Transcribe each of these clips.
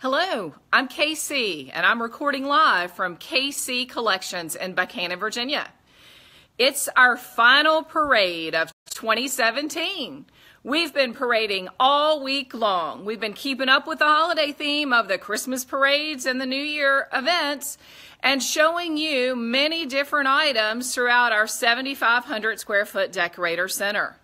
Hello, I'm KC, and I'm recording live from KC Collections in Buchanan, Virginia. It's our final parade of 2017. We've been parading all week long. We've been keeping up with the holiday theme of the Christmas parades and the New Year events and showing you many different items throughout our 7,500 square foot decorator center.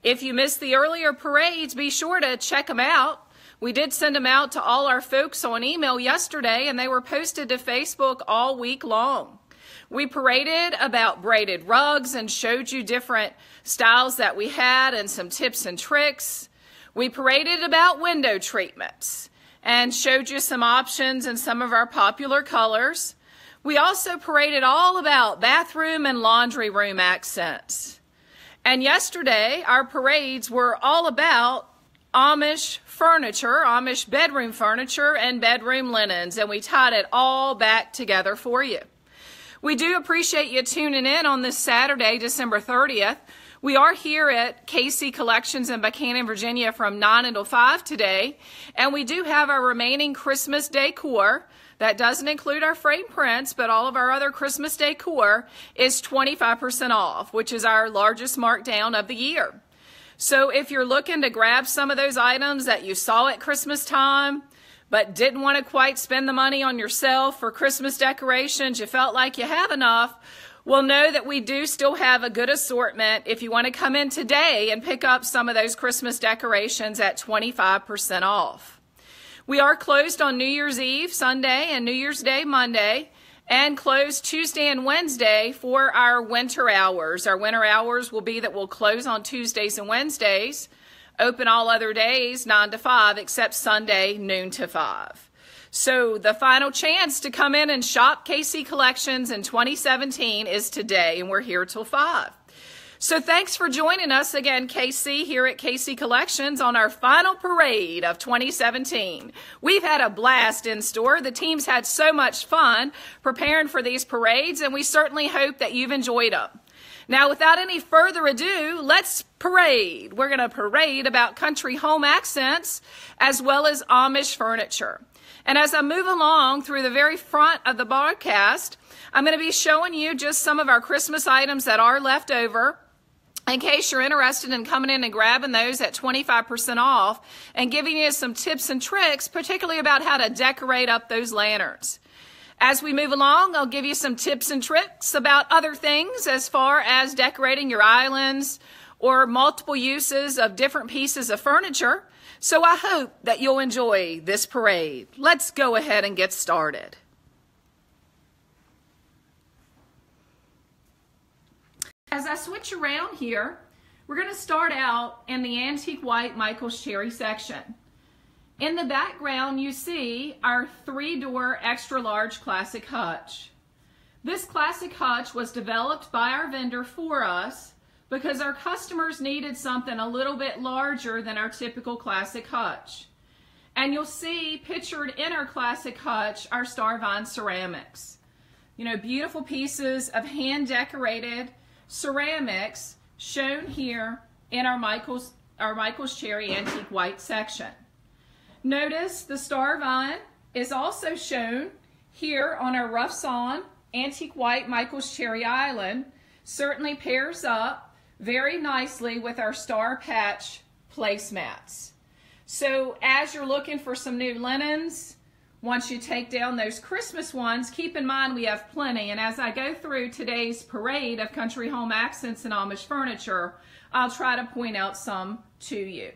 If you missed the earlier parades, be sure to check them out. We did send them out to all our folks on email yesterday, and they were posted to Facebook all week long. We paraded about braided rugs and showed you different styles that we had and some tips and tricks. We paraded about window treatments and showed you some options and some of our popular colors. We also paraded all about bathroom and laundry room accents. And yesterday, our parades were all about Amish furniture, Amish bedroom furniture, and bedroom linens, and we tied it all back together for you. We do appreciate you tuning in on this Saturday, December 30th. We are here at KC Collections in Buchanan, Virginia from 9 until 5 today, and we do have our remaining Christmas decor. That doesn't include our frame prints, but all of our other Christmas decor is 25% off, which is our largest markdown of the year. So if you're looking to grab some of those items that you saw at Christmas time, but didn't want to quite spend the money on yourself for Christmas decorations, you felt like you have enough, well, know that we do still have a good assortment if you want to come in today and pick up some of those Christmas decorations at 25% off. We are closed on New Year's Eve, Sunday, and New Year's Day, Monday, and closed Tuesday and Wednesday for our winter hours. Our winter hours will be that we'll close on Tuesdays and Wednesdays, open all other days 9 to 5, except Sunday, noon to 5. So the final chance to come in and shop KC Collections in 2017 is today, and we're here till 5. So thanks for joining us again, KC, here at KC Collections on our final parade of 2017. We've had a blast in store. The team's had so much fun preparing for these parades, and we certainly hope that you've enjoyed them. Now, without any further ado, let's parade. We're going to parade about country home accents as well as Amish furniture. And as I move along through the very front of the broadcast, I'm going to be showing you just some of our Christmas items that are left over, in case you're interested in coming in and grabbing those at 25% off and giving you some tips and tricks, particularly about how to decorate up those lanterns. As we move along, I'll give you some tips and tricks about other things as far as decorating your islands or multiple uses of different pieces of furniture. So I hope that you'll enjoy this parade. Let's go ahead and get started. As I switch around here, we're going to start out in the antique white Michael's Cherry section. In the background, you see our 3-door extra large classic hutch. This classic hutch was developed by our vendor for us because our customers needed something a little bit larger than our typical classic hutch. And you'll see pictured in our classic hutch our Starvine ceramics. You know, beautiful pieces of hand-decorated ceramics shown here in our Michael's Cherry Antique White section. Notice the Starvine is also shown here on our rough sawn Antique White Michael's Cherry Island. Certainly pairs up very nicely with our Star Patch placemats. So as you're looking for some new linens, once you take down those Christmas ones, keep in mind we have plenty. And as I go through today's parade of country home accents and Amish furniture, I'll try to point out some to you.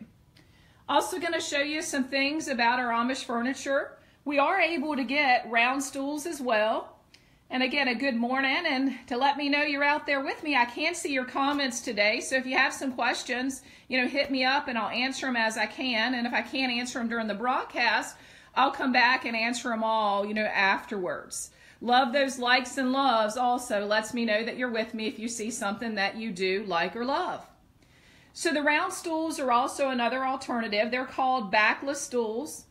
Also going to show you some things about our Amish furniture. We are able to get round stools as well. And again, a good morning, and to let me know you're out there with me. I can see your comments today, so if you have some questions, hit me up and I'll answer them as I can. And if I can't answer them during the broadcast, I'll come back and answer them all, afterwards. Love those likes and loves also lets me know that you're with me if you see something that you do like or love. So the round stools are also another alternative. They're called backless stools.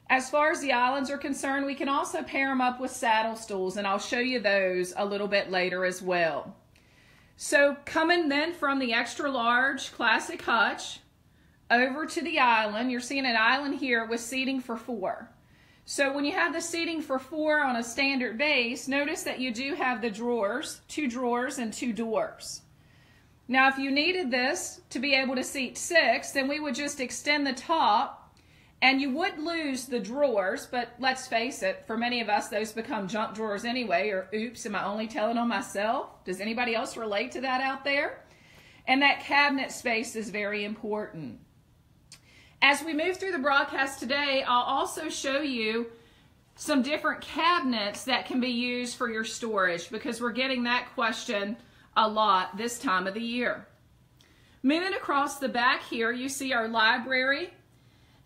As far as the islands are concerned, we can also pair them up with saddle stools, and I'll show you those a little bit later as well. So coming then from the extra large classic hutch over to the island, you're seeing an island here with seating for 4. So when you have the seating for 4 on a standard base, notice that you do have the drawers, 2 drawers and 2 doors. Now if you needed this to be able to seat 6, then we would just extend the top and you would lose the drawers, but let's face it, for many of us those become junk drawers anyway, or oops, am I only telling on myself? Does anybody else relate to that out there? And that cabinet space is very important. As we move through the broadcast today, I'll also show you some different cabinets that can be used for your storage, because we're getting that question a lot this time of the year. Moving across the back here, you see our library.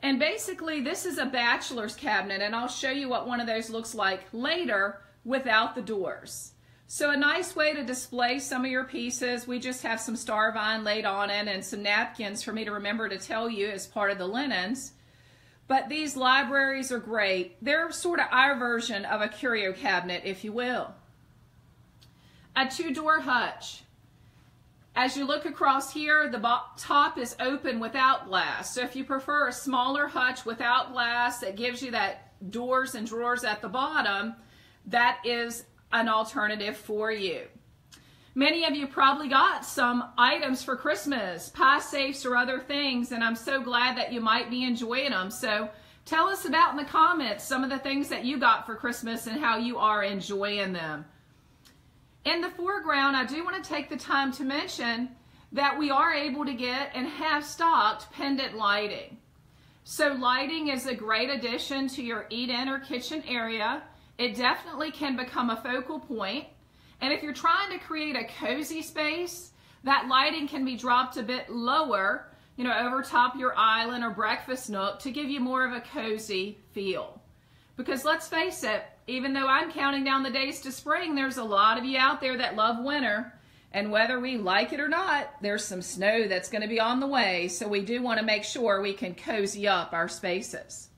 And basically this is a bachelor's cabinet, and I'll show you what one of those looks like later without the doors. So a nice way to display some of your pieces. We just have some star vine laid on it and some napkins for me to remember to tell you as part of the linens. But these libraries are great. They're sort of our version of a curio cabinet, if you will. A 2-door hutch. As you look across here, the top is open without glass. So if you prefer a smaller hutch without glass that gives you that doors and drawers at the bottom, that is an alternative for you. Many of you probably got some items for Christmas, pie safes or other things, and I'm so glad that you might be enjoying them. So tell us about in the comments some of the things that you got for Christmas and how you are enjoying them. In the foreground, I do want to take the time to mention that we are able to get and have stocked pendant lighting. So lighting is a great addition to your eat-in or kitchen area. It definitely can become a focal point. And if you're trying to create a cozy space, that lighting can be dropped a bit lower, you know, over top your island or breakfast nook to give you more of a cozy feel. Because let's face it, even though I'm counting down the days to spring, there's a lot of you out there that love winter. And whether we like it or not, there's some snow that's going to be on the way. So we do want to make sure we can cozy up our spaces.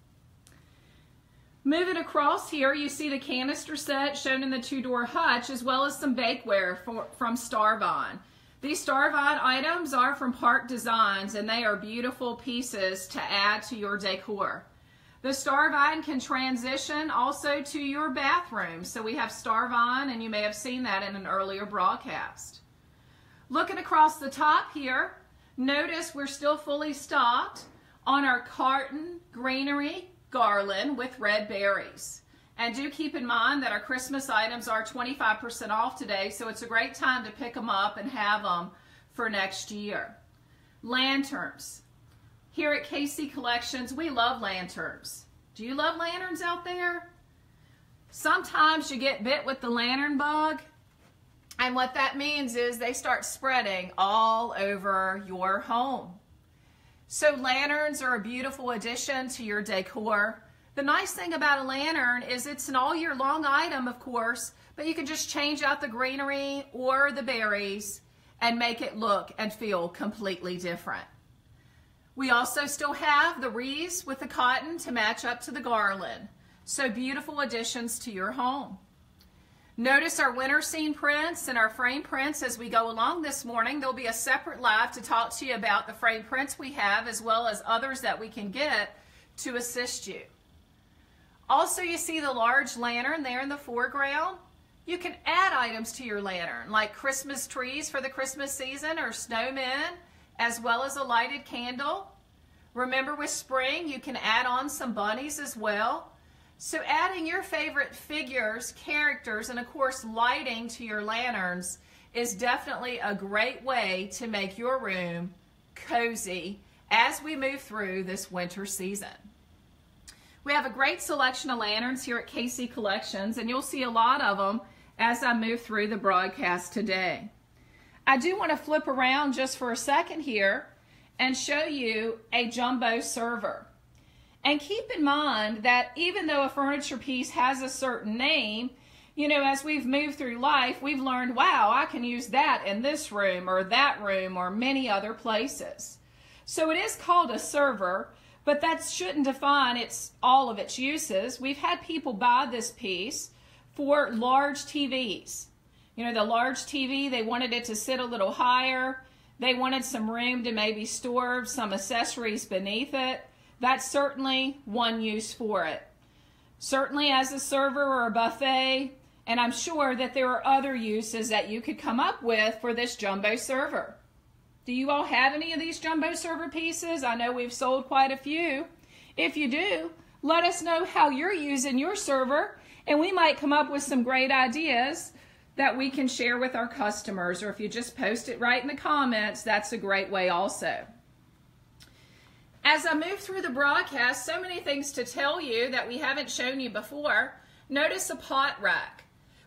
Moving across here, you see the canister set shown in the 2-door hutch, as well as some bakeware from Starvine. These Starvine items are from Park Designs, and they are beautiful pieces to add to your decor. The Starvine can transition also to your bathroom. So we have Starvine, and you may have seen that in an earlier broadcast. Looking across the top here, notice we're still fully stocked on our carton greenery garland with red berries. And do keep in mind that our Christmas items are 25% off today, so it's a great time to pick them up and have them for next year. Lanterns. Here at KC Collections, we love lanterns. Do you love lanterns out there? Sometimes you get bit with the lantern bug, and what that means is they start spreading all over your home. So lanterns are a beautiful addition to your decor. The nice thing about a lantern is it's an all year long item, of course, but you can just change out the greenery or the berries and make it look and feel completely different. We also still have the wreaths with the cotton to match up to the garland. So beautiful additions to your home. Notice our winter scene prints and our frame prints as we go along this morning. There'll be a separate live to talk to you about the frame prints we have, as well as others that we can get to assist you. Also, you see the large lantern there in the foreground. You can add items to your lantern, like Christmas trees for the Christmas season or snowmen, as well as a lighted candle. Remember, with spring, you can add on some bunnies as well. So adding your favorite figures, characters, and of course lighting to your lanterns is definitely a great way to make your room cozy as we move through this winter season. We have a great selection of lanterns here at KC Collections, and you'll see a lot of them as I move through the broadcast today. I do want to flip around just for a second here and show you a jumbo server. And keep in mind that even though a furniture piece has a certain name, you know, as we've moved through life, we've learned, wow, I can use that in this room or that room or many other places. So it is called a server, but that shouldn't define all of its uses. We've had people buy this piece for large TVs. You know, the large TV, they wanted it to sit a little higher. They wanted some room to maybe store some accessories beneath it. That's certainly one use for it. certainly as a server or a buffet, and I'm sure that there are other uses that you could come up with for this jumbo server. Do you all have any of these jumbo server pieces? I know we've sold quite a few. If you do, let us know how you're using your server, and we might come up with some great ideas that we can share with our customers, or if you just post it right in the comments, that's a great way also. As I move through the broadcast, so many things to tell you that we haven't shown you before. Notice a pot rack.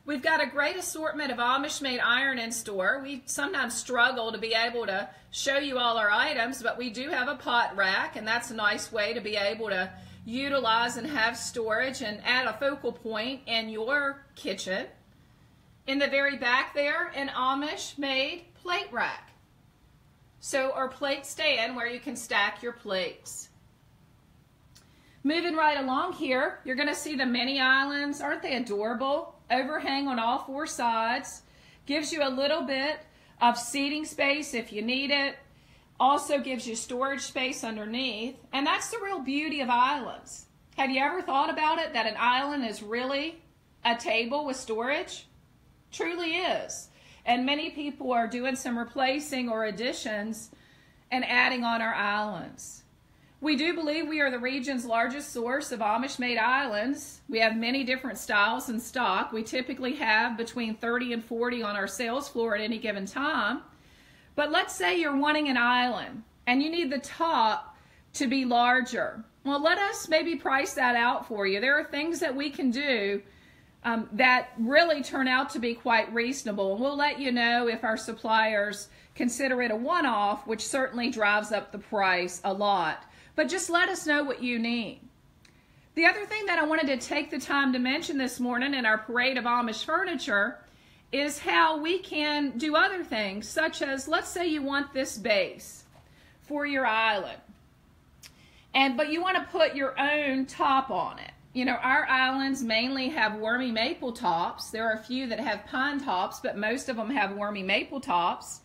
We've got a great assortment of Amish-made iron in store. We sometimes struggle to be able to show you all our items, but we do have a pot rack, and that's a nice way to be able to utilize and have storage and add a focal point in your kitchen. In the very back there, an Amish-made plate rack. So, our plate stand where you can stack your plates. Moving right along here, you're going to see the mini islands. Aren't they adorable? Overhang on all four sides. Gives you a little bit of seating space if you need it. Also gives you storage space underneath. And that's the real beauty of islands. Have you ever thought about it, that an island is really a table with storage? Truly is. And many people are doing some replacing or additions and adding on our islands. We do believe we are the region's largest source of Amish-made islands. We have many different styles in stock. We typically have between 30 and 40 on our sales floor at any given time. But let's say you're wanting an island and you need the top to be larger. Well, let us maybe price that out for you. There are things that we can do that really turn out to be quite reasonable. And we'll let you know if our suppliers consider it a one-off, which certainly drives up the price a lot. But just let us know what you need. The other thing that I wanted to take the time to mention this morning in our parade of Amish furniture is how we can do other things, such as, let's say you want this base for your island, but you want to put your own top on it. You know, our islands mainly have wormy maple tops. There are a few that have pine tops, but most of them have wormy maple tops.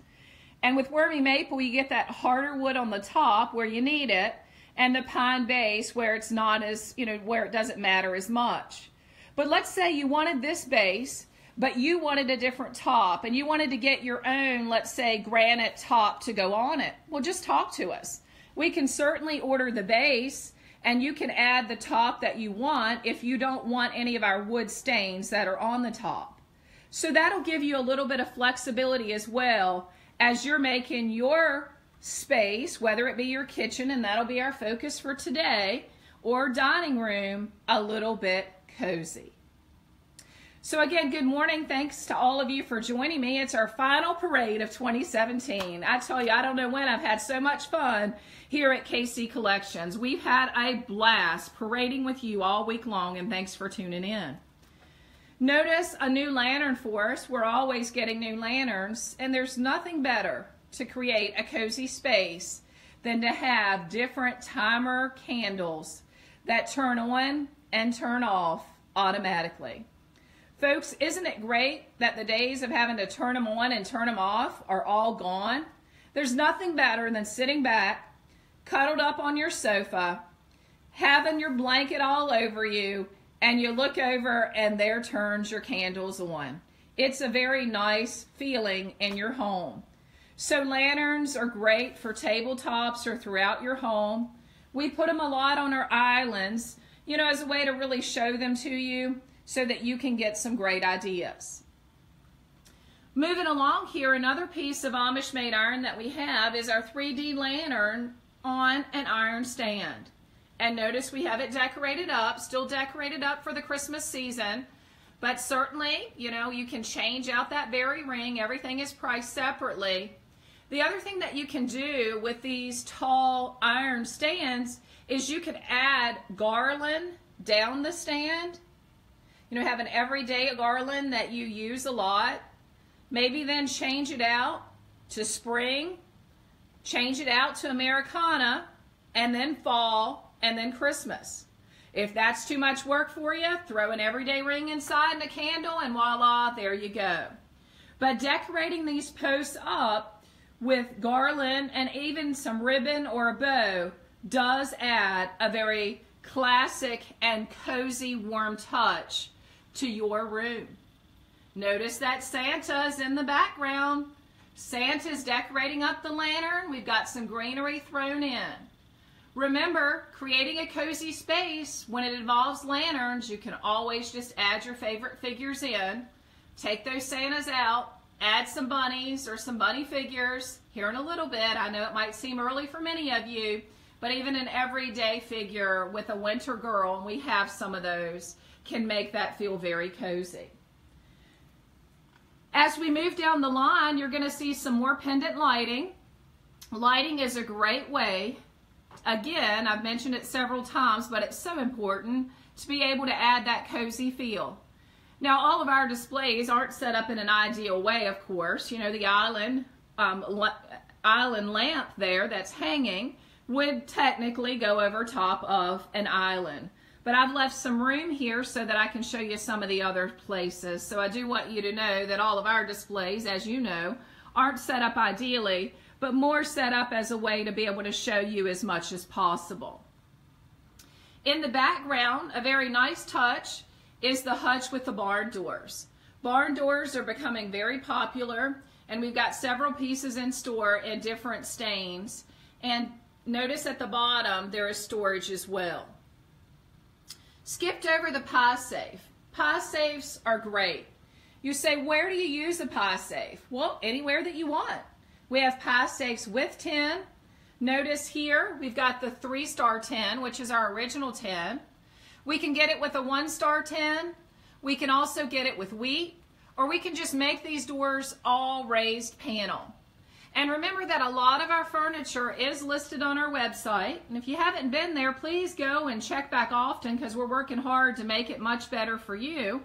And with wormy maple, you get that harder wood on the top where you need it, and the pine base where it's not as, where it doesn't matter as much. But let's say you wanted this base, but you wanted a different top, and you wanted to get your own, let's say, granite top to go on it. Well, just talk to us. We can certainly order the base, and you can add the top that you want if you don't want any of our wood stains that are on the top. So that'll give you a little bit of flexibility as well as you're making your space, whether it be your kitchen, and that'll be our focus for today, or dining room, a little bit cozy. So again, good morning. Thanks to all of you for joining me. It's our final parade of 2017. I tell you, I don't know when I've had so much fun here at KC Collections. We've had a blast parading with you all week long, and thanks for tuning in. Notice a new lantern for us. We're always getting new lanterns, and there's nothing better to create a cozy space than to have different timer candles that turn on and turn off automatically. Folks, isn't it great that the days of having to turn them on and turn them off are all gone? There's nothing better than sitting back, cuddled up on your sofa, having your blanket all over you, and you look over and there turns your candles on. It's a very nice feeling in your home. So lanterns are great for tabletops or throughout your home. We put them a lot on our islands, as a way to really show them to you so that you can get some great ideas. Moving along here, another piece of Amish-made iron that we have is our 3D lantern on an iron stand. And notice we have it decorated up, still decorated up for the Christmas season. But certainly, you can change out that berry ring. Everything is priced separately. The other thing that you can do with these tall iron stands is you can add garland down the stand. Have an everyday garland that you use a lot. Maybe then change it out to spring, change it out to Americana, and then fall, and then Christmas. If that's too much work for you, throw an everyday ring inside and a candle, and voila, there you go. But decorating these posts up with garland and even some ribbon or a bow does add a very classic and cozy warm touch to your room. Notice that Santa's in the background. Santa's decorating up the lantern. We've got some greenery thrown in. Remember, creating a cozy space, when it involves lanterns, you can always just add your favorite figures in. Take those Santas out, add some bunnies or some bunny figures here in a little bit. I know it might seem early for many of you, but even an everyday figure with a winter girl, and we have some of those, can make that feel very cozy. As we move down the line, you're going to see some more pendant lighting. Lighting is a great way, again, I've mentioned it several times, but it's so important to be able to add that cozy feel. Now, all of our displays aren't set up in an ideal way, of course. You know, the island lamp there that's hanging would technically go over top of an island. But I've left some room here so that I can show you some of the other places. So I do want you to know that all of our displays, as you know, aren't set up ideally, but more set up as a way to be able to show you as much as possible. In the background, a very nice touch is the hutch with the barn doors. Barn doors are becoming very popular, and we've got several pieces in store in different stains. And notice at the bottom there is storage as well. Skipped over the pie safe. Pie safes are great. You say, where do you use a pie safe? Well, anywhere that you want. We have pie safes with tin. Notice here we've got the 3-star tin, which is our original tin. We can get it with a 1-star tin. We can also get it with wheat, or we can just make these doors all raised panel. And remember that a lot of our furniture is listed on our website. And if you haven't been there, please go and check back often, because we're working hard to make it much better for you.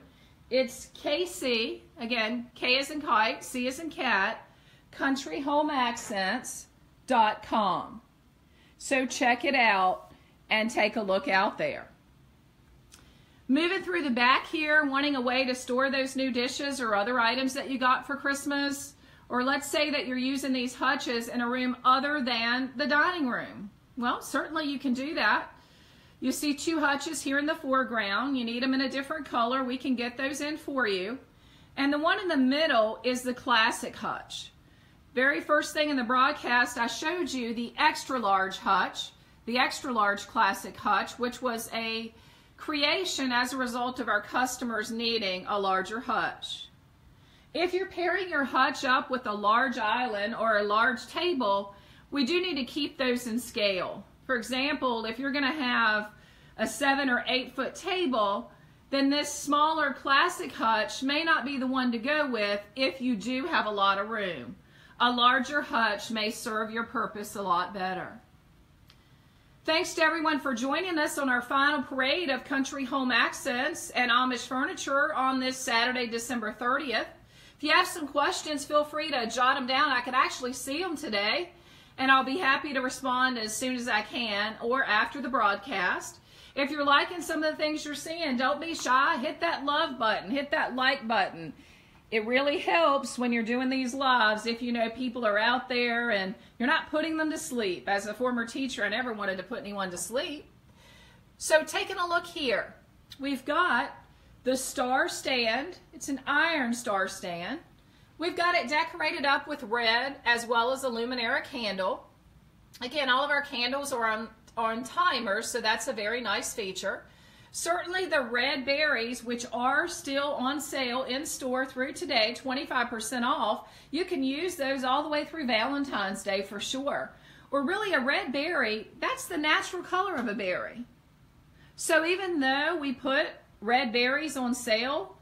It's KC, again, K as in kite, C as in cat, countryhomeaccents.com. So check it out and take a look out there. Moving through the back here, wanting a way to store those new dishes or other items that you got for Christmas. Or let's say that you're using these hutches in a room other than the dining room. Well, certainly you can do that. You see 2 hutches here in the foreground. You need them in a different color. We can get those in for you. And the one in the middle is the classic hutch. Very first thing in the broadcast, I showed you the extra large hutch, the extra large classic hutch, which was a creation as a result of our customers needing a larger hutch. If you're pairing your hutch up with a large island or a large table, we do need to keep those in scale. For example, if you're going to have a 7 or 8 foot table, then this smaller classic hutch may not be the one to go with if you do have a lot of room. A larger hutch may serve your purpose a lot better. Thanks to everyone for joining us on our final parade of Country Home Accents and Amish Furniture on this Saturday, December 30th. If you have some questions, feel free to jot them down. I can actually see them today, and I'll be happy to respond as soon as I can or after the broadcast. If you're liking some of the things you're seeing, don't be shy. Hit that love button. Hit that like button. It really helps when you're doing these lives if you know people are out there and you're not putting them to sleep. As a former teacher, I never wanted to put anyone to sleep. So taking a look here, we've got the star stand. It's an iron star stand. We've got it decorated up with red as well as a Luminara candle. Again, all of our candles are on timers, so that's a very nice feature. Certainly the red berries, which are still on sale in store through today, 25% off, you can use those all the way through Valentine's Day for sure. Or really a red berry, that's the natural color of a berry. So even though we put red berries on sale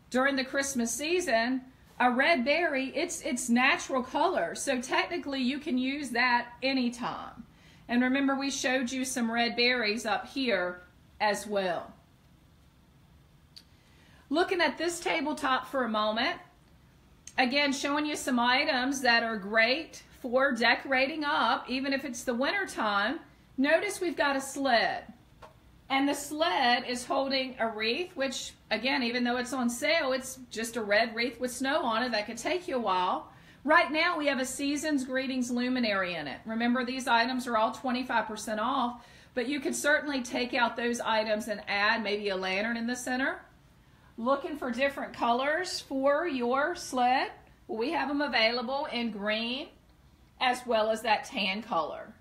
during the Christmas season, a red berry, it's natural color. So technically you can use that anytime. And remember, we showed you some red berries up here as well. Looking at this tabletop for a moment, again showing you some items that are great for decorating up, even if it's the winter time. Notice we've got a sled, and the sled is holding a wreath, which again, even though it's on sale, it's just a red wreath with snow on it that could take you a while. Right now we have a Season's Greetings luminary in it. Remember, these items are all 25% off, but you could certainly take out those items and add maybe a lantern in the center. Looking for different colors for your sled? Well, we have them available in green as well as that tan color.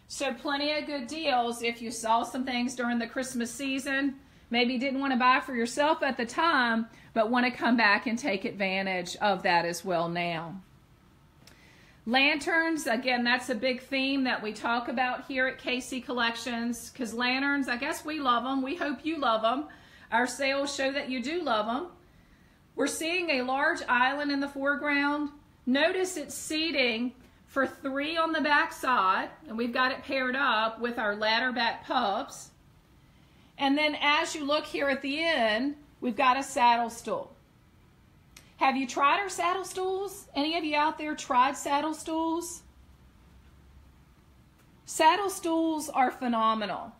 So plenty of good deals if you saw some things during the Christmas season, maybe didn't want to buy for yourself at the time, but want to come back and take advantage of that as well now. Lanterns, again, that's a big theme that we talk about here at KC Collections, because lanterns, I guess we love them. We hope you love them. Our sales show that you do love them. We're seeing a large island in the foreground. Notice it's seating for 3 on the back side, and we've got it paired up with our ladder back pups. And then as you look here at the end, we've got a saddle stool. Have you tried our saddle stools? Any of you out there tried saddle stools? Saddle stools are phenomenal.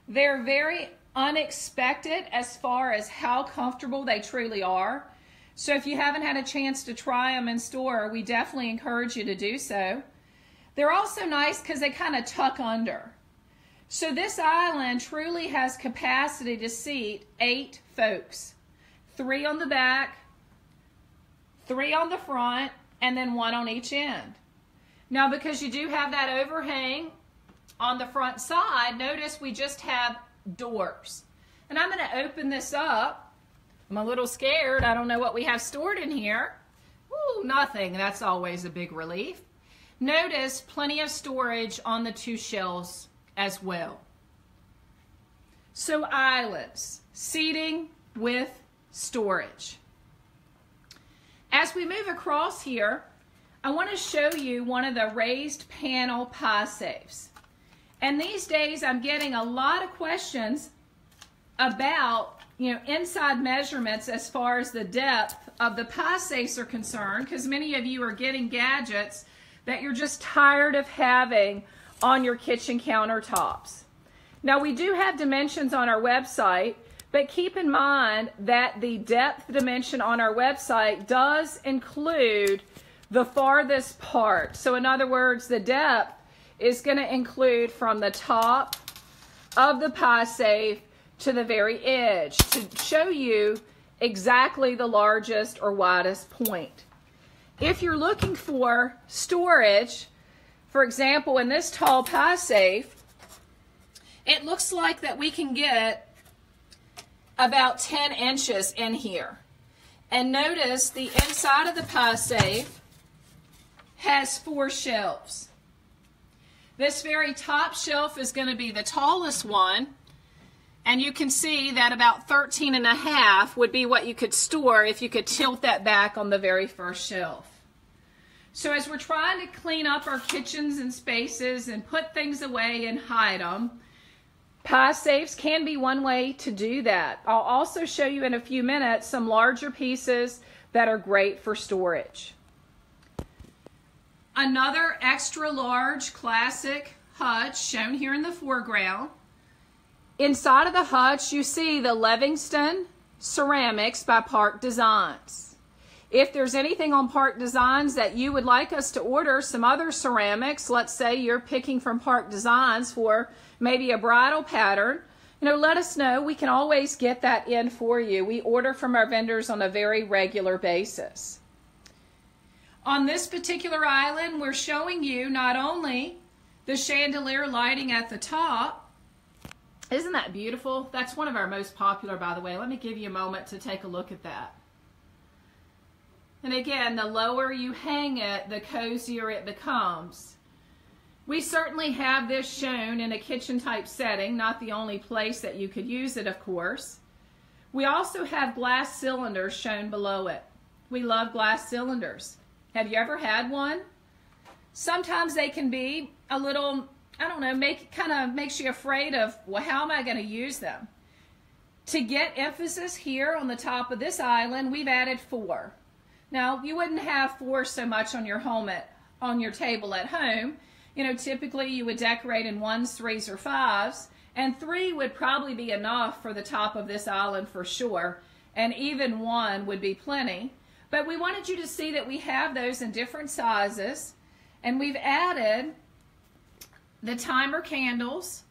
They're very unexpected as far as how comfortable they truly are. So if you haven't had a chance to try them in store, we definitely encourage you to do so. They're also nice because they kind of tuck under. So this island truly has capacity to seat 8 folks. 3 on the back, 3 on the front, and then 1 on each end. Now, because you do have that overhang on the front side, notice we just have doors. And I'm going to open this up. I'm a little scared. I don't know what we have stored in here. Ooh, nothing. That's always a big relief. Notice plenty of storage on the 2 shelves as well. So islands, seating with storage. As we move across here, I want to show you one of the raised panel pie safes. And these days I'm getting a lot of questions about, inside measurements as far as the depth of the pie safes are concerned, because many of you are getting gadgets that you're just tired of having on your kitchen countertops. Now, we do have dimensions on our website, but keep in mind that the depth dimension on our website does include the farthest part. So in other words, the depth is going to include from the top of the pie safe to the very edge to show you exactly the largest or widest point. If you're looking for storage, for example, in this tall pie safe, it looks like that we can get about 10 inches in here. And notice the inside of the pie safe has 4 shelves. This very top shelf is going to be the tallest one, and you can see that about 13.5 would be what you could store if you could tilt that back on the very first shelf. So as we're trying to clean up our kitchens and spaces and put things away and hide them, pie safes can be one way to do that. I'll also show you in a few minutes some larger pieces that are great for storage. Another extra large classic hutch shown here in the foreground. Inside of the hutch, you see the Livingston ceramics by Park Designs. If there's anything on Park Designs that you would like us to order, some other ceramics, let's say you're picking from Park Designs for maybe a bridal pattern, let us know. We can always get that in for you. We order from our vendors on a very regular basis. On this particular island, we're showing you not only the chandelier lighting at the top. Isn't that beautiful? That's one of our most popular, by the way. Let me give you a moment to take a look at that. And again, the lower you hang it, the cozier it becomes. We certainly have this shown in a kitchen type setting, not the only place that you could use it, of course. We also have glass cylinders shown below it. We love glass cylinders. Have you ever had one? Sometimes they can be a little, I don't know, kind of makes you afraid of, well, how am I going to use them? To get emphasis here on the top of this island, we've added 4. Now, you wouldn't have 4 so much on your table at home. Typically you would decorate in 1s, 3s, or 5s, and 3 would probably be enough for the top of this island for sure, and even 1 would be plenty. But we wanted you to see that we have those in different sizes, and we've added the timer candles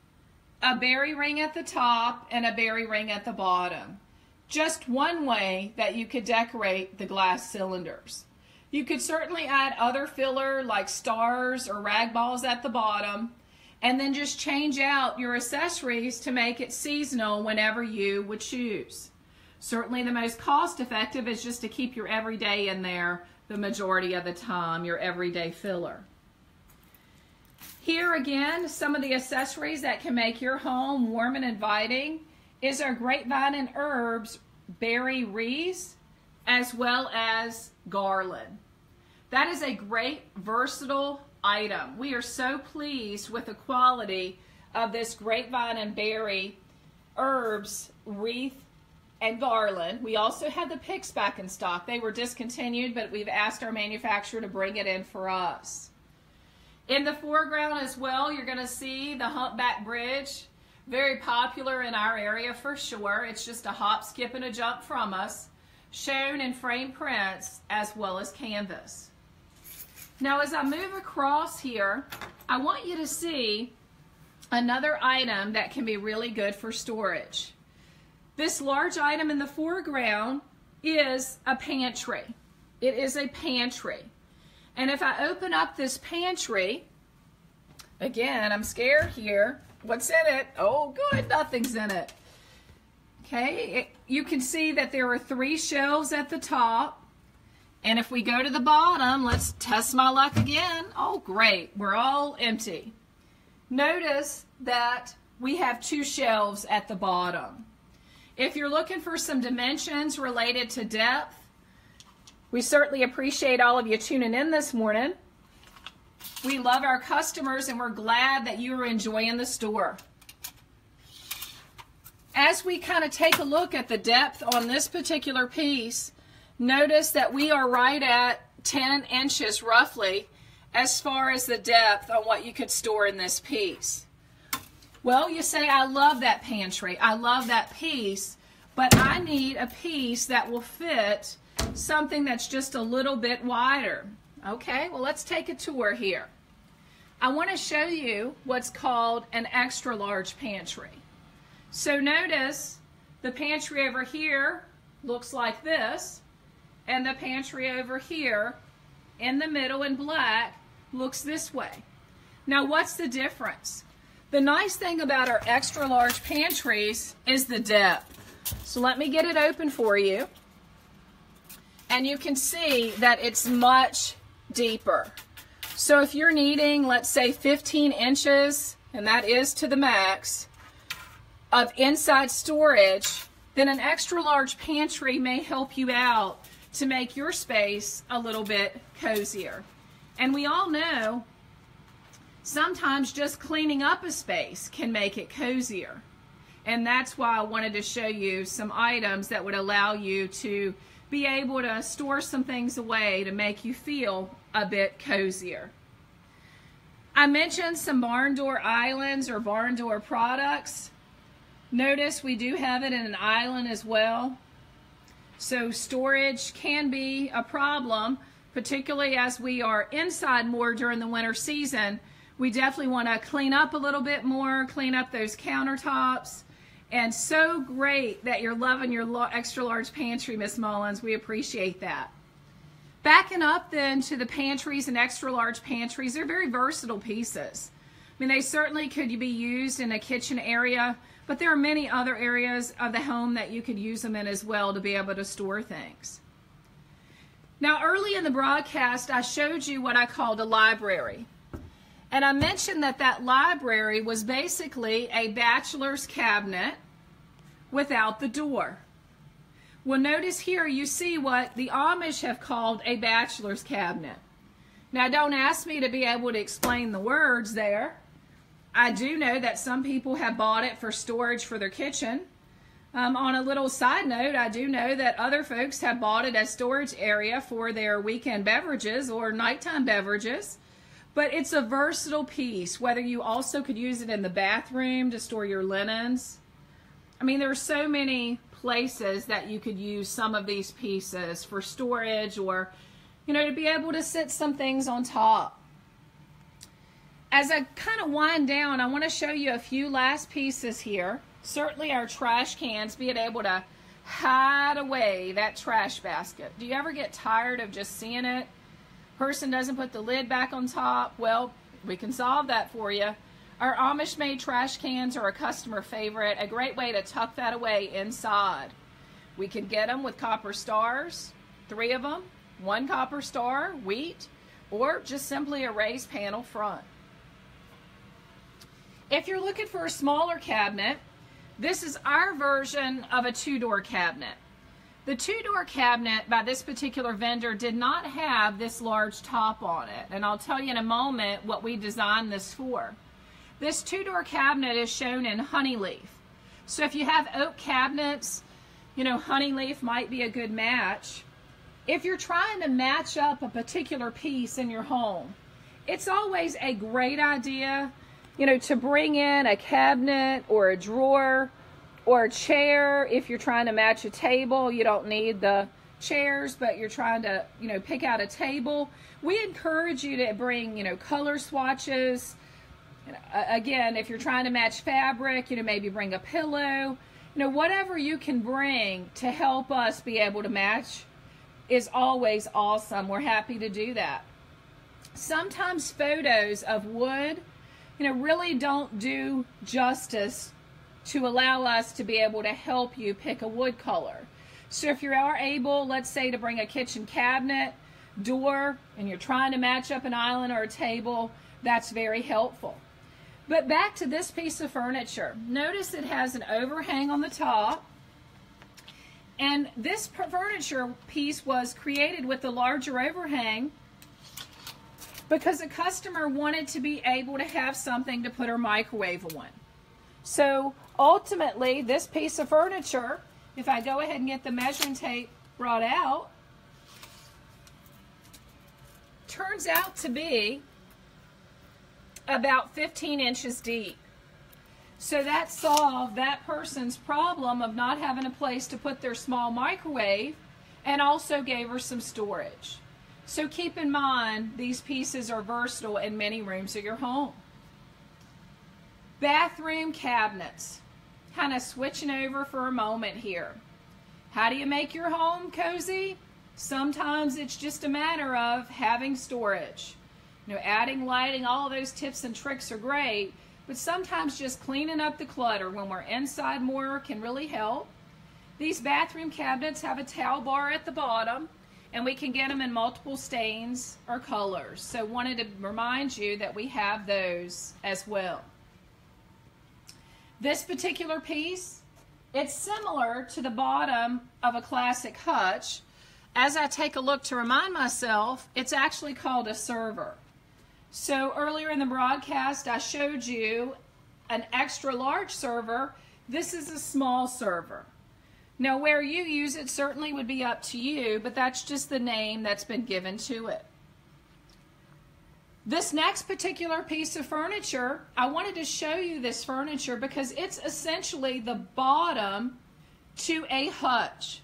a berry ring at the top and a berry ring at the bottom. Just one way that you could decorate the glass cylinders. You could certainly add other filler like stars or rag balls at the bottom, and then just change out your accessories to make it seasonal whenever you would choose. Certainly the most cost effective is just to keep your everyday in there the majority of the time, your everyday filler. Here again, some of the accessories that can make your home warm and inviting is our grapevine and herbs berry wreaths as well as garland. That is a great versatile item. We are so pleased with the quality of this grapevine and berry herbs wreath and garland. We also have the picks back in stock. They were discontinued, but we've asked our manufacturer to bring it in for us. In the foreground as well, you're going to see the humpback bridge. Very popular in our area for sure. It's just a hop, skip, and a jump from us, shown in frame prints as well as canvas. Now as I move across here, I want you to see another item that can be really good for storage. This large item in the foreground is a pantry. It is a pantry. And if I open up this pantry, again, I'm scared here. What's in it? Oh, good, nothing's in it. Okay, you can see that there are 3 shelves at the top. And if we go to the bottom, let's test my luck again. Oh, great, we're all empty. Notice that we have 2 shelves at the bottom. If you're looking for some dimensions related to depth, we certainly appreciate all of you tuning in this morning. We love our customers and we're glad that you are enjoying the store. As we kind of take a look at the depth on this particular piece, notice that we are right at 10 inches roughly as far as the depth on what you could store in this piece. Well, you say, I love that pantry, I love that piece, but I need a piece that will fit something that's just a little bit wider. Okay, well let's take a tour here. I want to show you what's called an extra large pantry. So notice the pantry over here looks like this, and the pantry over here in the middle in black looks this way. Now what's the difference? The nice thing about our extra large pantries is the depth. So let me get it open for you. And you can see that it's much deeper. So if you're needing, let's say 15 inches, and that is to the max, of inside storage, then an extra large pantry may help you out to make your space a little bit cozier. And we all know sometimes just cleaning up a space can make it cozier. And that's why I wanted to show you some items that would allow you to be able to store some things away to make you feel a bit cozier. I mentioned some barn door islands or barn door products. Notice we do have it in an island as well. So storage can be a problem, particularly as we are inside more during the winter season. We definitely want to clean up a little bit more, clean up those countertops. And so great that you're loving your extra large pantry, Miss Mullins. We appreciate that. Backing up then to the pantries and extra large pantries, they're very versatile pieces. I mean, they certainly could be used in a kitchen area, but there are many other areas of the home that you could use them in as well to be able to store things. Now, early in the broadcast, I showed you what I called a library. And I mentioned that that library was basically a bachelor's cabinet without the door. Well, notice here you see what the Amish have called a bachelor's cabinet. Now, don't ask me to be able to explain the words there. I do know that some people have bought it for storage for their kitchen. On a little side note, I do know that other folks have bought it as storage area for their weekend beverages or nighttime beverages. But it's a versatile piece, whether you also could use it in the bathroom to store your linens. I mean, there are so many places that you could use some of these pieces for storage or, you know, to be able to sit some things on top. As I kind of wind down, I want to show you a few last pieces here. Certainly our trash cans, being able to hide away that trash basket. Do you ever get tired of just seeing it? Person doesn't put the lid back on top. Well, we can solve that for you. Our Amish made trash cans are a customer favorite, a great way to tuck that away inside. We can get them with copper stars, 3 of them, 1 copper star, wheat, or just simply a raised panel front. If you're looking for a smaller cabinet, this is our version of a 2-door cabinet. The 2-door cabinet by this particular vendor did not have this large top on it, and I'll tell you in a moment what we designed this for. This 2-door cabinet is shown in honey leaf. So if you have oak cabinets, you know, honey leaf might be a good match. If you're trying to match up a particular piece in your home, it's always a great idea, you know, to bring in a cabinet or a drawer or a chair. If you're trying to match a table, you don't need the chairs, but you're trying to, you know, pick out a table. We encourage you to bring, you know, color swatches. Again, if you're trying to match fabric, you know, maybe bring a pillow. You know, whatever you can bring to help us be able to match is always awesome. We're happy to do that. Sometimes photos of wood, you know, really don't do justice to allow us to be able to help you pick a wood color. So if you are able, let's say, to bring a kitchen cabinet, door, and you're trying to match up an island or a table, that's very helpful. But back to this piece of furniture. Notice it has an overhang on the top. And this furniture piece was created with the larger overhang because a customer wanted to be able to have something to put her microwave on. So ultimately, this piece of furniture, if I go ahead and get the measuring tape brought out, turns out to be about 15 inches deep. So that solved that person's problem of not having a place to put their small microwave, and also gave her some storage. So keep in mind, these pieces are versatile in many rooms of your home. Bathroom cabinets. Kind of switching over for a moment here. How do you make your home cozy? Sometimes it's just a matter of having storage. You know, adding lighting, all of those tips and tricks are great, but sometimes just cleaning up the clutter when we're inside more can really help. These bathroom cabinets have a towel bar at the bottom, and we can get them in multiple stains or colors. So wanted to remind you that we have those as well. This particular piece, it's similar to the bottom of a classic hutch. As I take a look to remind myself, it's actually called a server. So earlier in the broadcast, I showed you an extra large server. This is a small server. Now, where you use it certainly would be up to you, but that's just the name that's been given to it. This next particular piece of furniture, I wanted to show you this furniture because it's essentially the bottom to a hutch.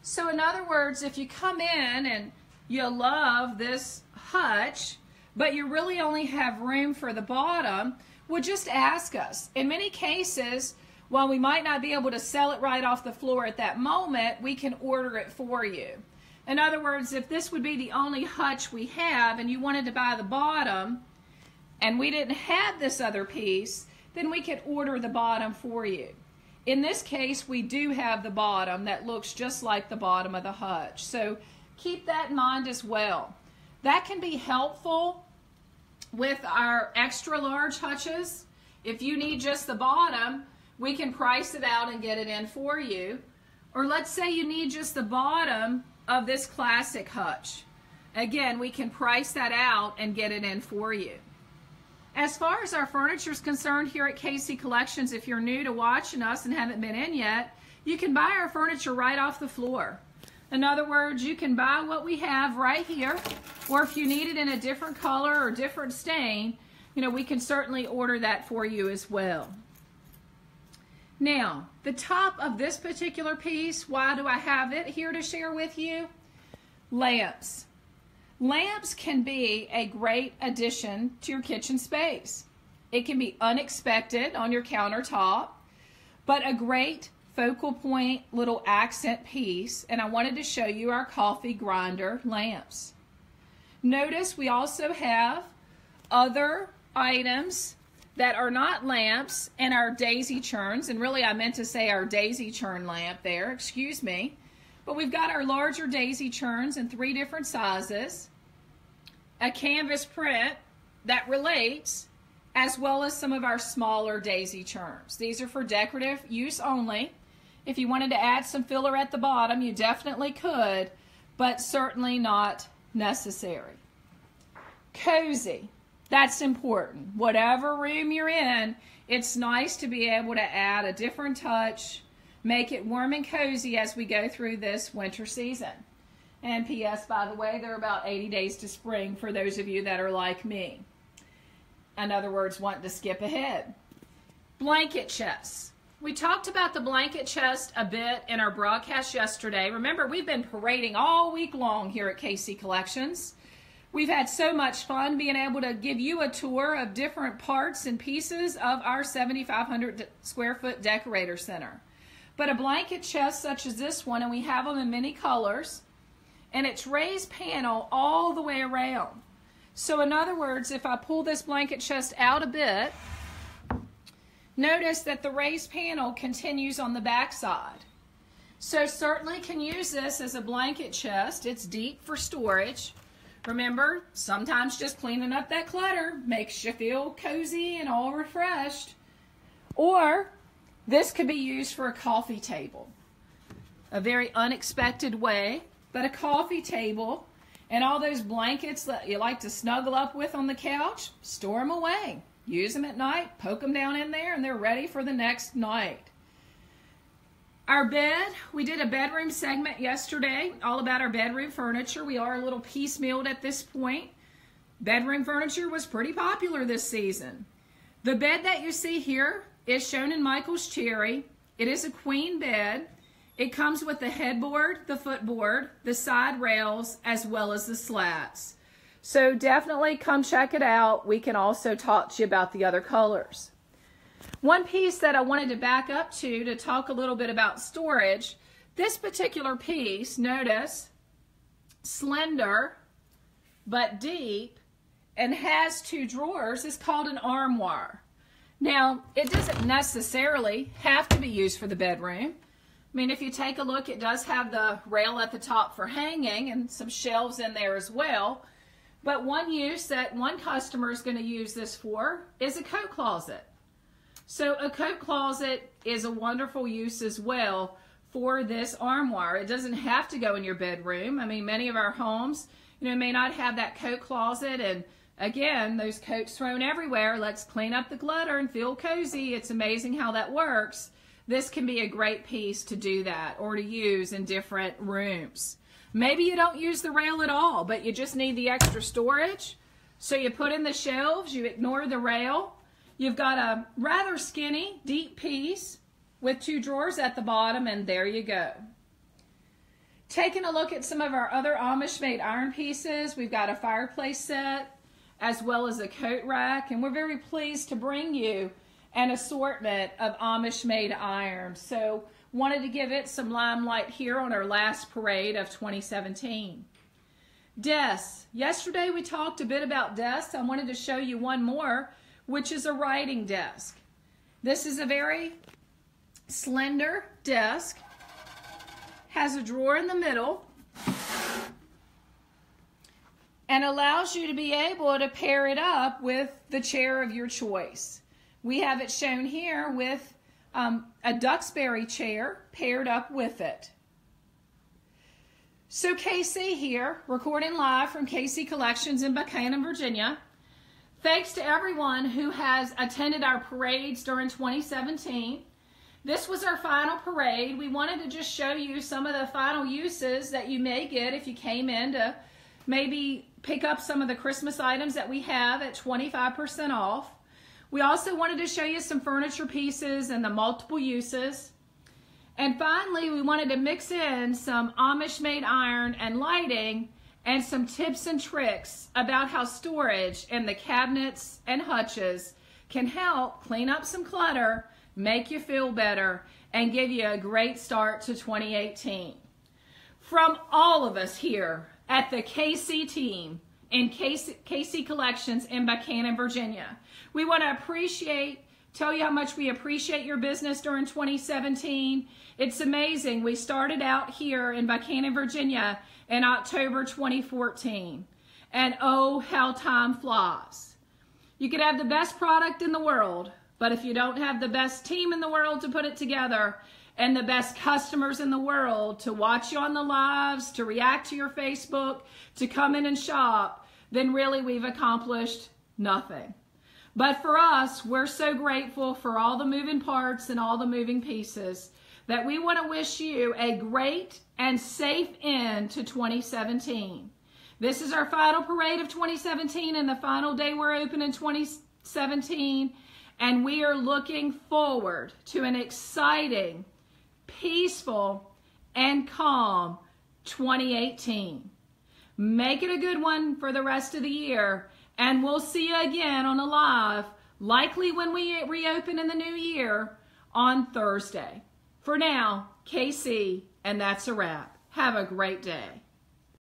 So in other words, if you come in and you love this hutch, but you really only have room for the bottom, well, just ask us. In many cases, while we might not be able to sell it right off the floor at that moment, we can order it for you. In other words, if this would be the only hutch we have and you wanted to buy the bottom and we didn't have this other piece, then we could order the bottom for you. In this case, we do have the bottom that looks just like the bottom of the hutch. So keep that in mind as well. That can be helpful with our extra large hutches. If you need just the bottom, we can price it out and get it in for you. Or let's say you need just the bottom of this classic hutch. Again, we can price that out and get it in for you. As far as our furniture is concerned here at KC Collections, if you're new to watching us and haven't been in yet, you can buy our furniture right off the floor. In other words, you can buy what we have right here, or if you need it in a different color or different stain, you know, we can certainly order that for you as well. Now, the top of this particular piece, why do I have it here to share with you? Lamps. Lamps can be a great addition to your kitchen space. It can be unexpected on your countertop, but a great focal point little accent piece. And I wanted to show you our coffee grinder lamps. Notice we also have other items that are not lamps in our daisy churns, and really I meant to say our daisy churn lamp there, excuse me. But we've got our larger daisy churns in 3 different sizes, a canvas print that relates, as well as some of our smaller daisy churns. These are for decorative use only. If you wanted to add some filler at the bottom, you definitely could, but certainly not necessary. Cozy. That's important. Whatever room you're in, it's nice to be able to add a different touch, make it warm and cozy as we go through this winter season. And P.S., by the way, there are about 80 days to spring for those of you that are like me. In other words, want to skip ahead. Blanket chests. We talked about the blanket chest a bit in our broadcast yesterday. Remember, we've been parading all week long here at KC Collections. We've had so much fun being able to give you a tour of different parts and pieces of our 7,500 square foot decorator center. But a blanket chest such as this one, and we have them in many colors, and it's raised panel all the way around. So in other words, if I pull this blanket chest out a bit, notice that the raised panel continues on the back side. So certainly can use this as a blanket chest. It's deep for storage. Remember, sometimes just cleaning up that clutter makes you feel cozy and all refreshed. Or this could be used for a coffee table. A very unexpected way, but a coffee table and all those blankets that you like to snuggle up with on the couch, store them away. Use them at night, poke them down in there, and they're ready for the next night. Our bed, we did a bedroom segment yesterday, all about our bedroom furniture. We are a little piecemealed at this point. Bedroom furniture was pretty popular this season. The bed that you see here is shown in Michael's Cherry. It is a queen bed. It comes with the headboard, the footboard, the side rails, as well as the slats. So definitely come check it out. We can also talk to you about the other colors. One piece that I wanted to back up to talk a little bit about storage, this particular piece, notice, slender but deep and has 2 drawers, is called an armoire. Now, it doesn't necessarily have to be used for the bedroom. I mean, if you take a look, it does have the rail at the top for hanging and some shelves in there as well. But one use that one customer is going to use this for is a coat closet. So a coat closet is a wonderful use as well for this armoire. It doesn't have to go in your bedroom. I mean, many of our homes, may not have that coat closet, and again, those coats thrown everywhere. Let's clean up the clutter and feel cozy. It's amazing how that works. This can be a great piece to do that or to use in different rooms. Maybe you don't use the rail at all, but you just need the extra storage. So you put in the shelves, you ignore the rail. You've got a rather skinny, deep piece with 2 drawers at the bottom, and there you go. Taking a look at some of our other Amish-made iron pieces, we've got a fireplace set as well as a coat rack, and we're very pleased to bring you an assortment of Amish-made iron. So wanted to give it some limelight here on our last parade of 2017. Desks. Yesterday we talked a bit about desks. I wanted to show you one more, which is a writing desk. This is a very slender desk, has a drawer in the middle, and allows you to be able to pair it up with the chair of your choice. We have it shown here with a Duxbury chair paired up with it. So KC here, recording live from KC Collections in Buchanan, Virginia. Thanks to everyone who has attended our parades during 2017. This was our final parade. We wanted to just show you some of the final uses that you may get if you came in to maybe pick up some of the Christmas items that we have at 25% off. We also wanted to show you some furniture pieces and the multiple uses. And finally, we wanted to mix in some Amish-made iron and lighting and some tips and tricks about how storage in the cabinets and hutches can help clean up some clutter, make you feel better, and give you a great start to 2018. From all of us here at the KC team in KC Collections in Buchanan, Virginia, we want to tell you how much we appreciate your business during 2017. It's amazing. We started out here in Buchanan, Virginia in October 2014. And oh, how time flies. You could have the best product in the world, but if you don't have the best team in the world to put it together and the best customers in the world to watch you on the lives, to react to your Facebook, to come in and shop, then really we've accomplished nothing. But for us, we're so grateful for all the moving parts and all the moving pieces that we want to wish you a great and safe end to 2017. This is our final parade of 2017 and the final day we're open in 2017, and we are looking forward to an exciting, peaceful, and calm 2018. Make it a good one for the rest of the year, and we'll see you again on a live, likely when we reopen in the new year, on Thursday. For now, KC, and that's a wrap. Have a great day.